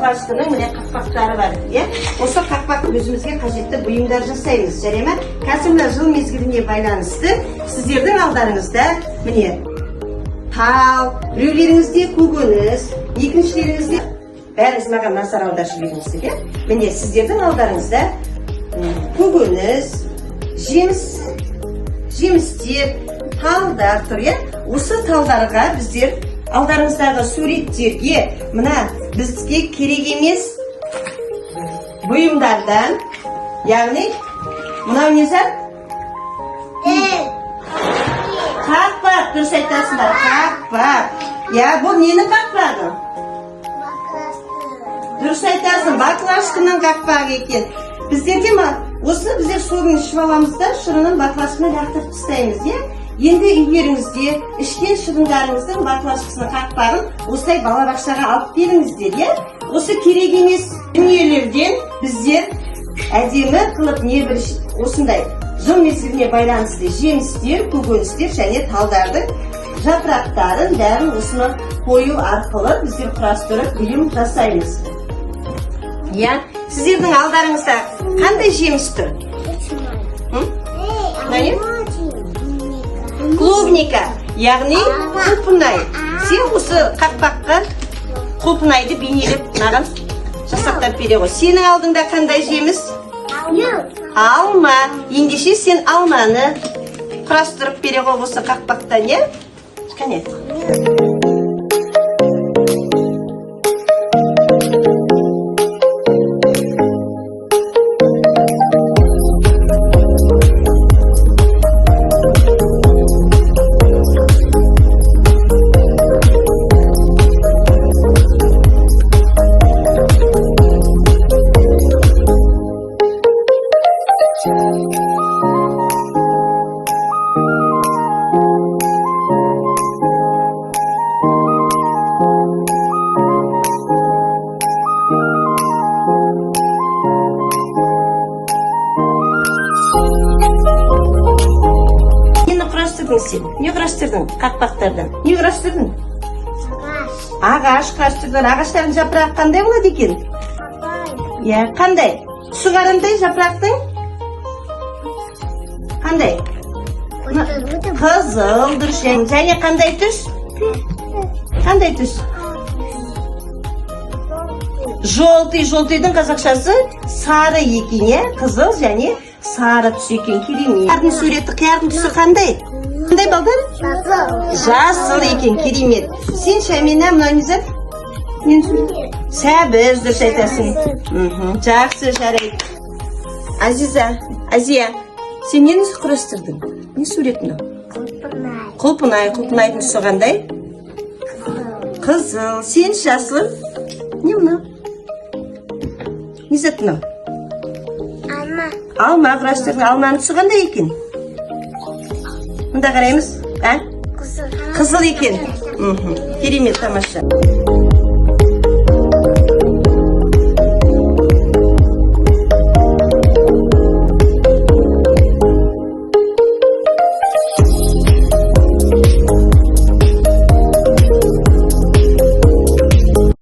баклажканың міне қақпақтары бар. Осы қақпақ өзімізге қажетті бұйымдар жасаймыз. Жарай ма? Қазір мына жыл мезгіліне байланысты сіздердің алдарыңызда міне тал, біреулеріңізде көкөніс, екіншілеріңізде бәріңіз маған назар аударып жіберіңіздер. Міне сіздердің алдарыңызда көкөніс, жемістер, талдар тұр. Осы талдарға біздер алдарыңыздағы суреттерге мына бізге керек емес бұйымдардан, яғни мынау не зат? Қақпақ, дұрыс айтасыңдар, қақпақ. Бұл нені қақпағы? Дұрыс айтасың, баклажканың қақпағы екен. Біздерде осы біздер суын ішіп аламыз да, шырынын баклажканы лақтырып тастаймыз. Енді үйлеріңізде ішкен шырындарыңыздың баклажкасының қақпағын осылай балабақшаға алып беріңіздер. Осы керек емес дүниелерден біздер әдемі қылып небір осындай жыл мезгіліне байланысты жемістер, көкөністер және талдардың жапырақтарын бәрін осыны қою арқылы біздер құрастырып бұйым жасаймыз. Сіздердің алдарыңызда қандай жеміс тұр? Клубника, яғни құлпынай. Сен осы қақпаққа құлпынайды бейнелеп маған жасақтап бере ғой. Сенің алдыңда қандай жеміс? Алма. Ендеше сен алманы құрастырып бере ғой осы қақпақтан, Кәне. Не құрастырдың қақпақтардан? Не құрастырдың? Ағаш құрастырдың. Ағаштардың жапырағы қандай болады екен? Қандай? Түсі қандай жапырақтың? Қандай? Қызыл дұрыс. Және қандай түс? Қандай түс? Жолтыйдың қазақшасы сары екен, қызыл және сары түс екен. Керемет. Қиярдың суреті, қиярдың түсі қандай? Қандай балдар? Жасыл екен, керемет. Сен Шәмина, мынау не зат? Сәбіз, дұрыс айтасың. Жақсы, жарайды. Азия, сен нені құрастырдың? Не сурет мынау? Құлпынай. Құлпынайдың түсі қандай? Қызыл. Сен жасыл? Не мынау? Не зат мынау? Алма құрастырдың. Алманың түсі қандай екен? Мұнда қараймыз, қызыл екен. Керемет, тамаша.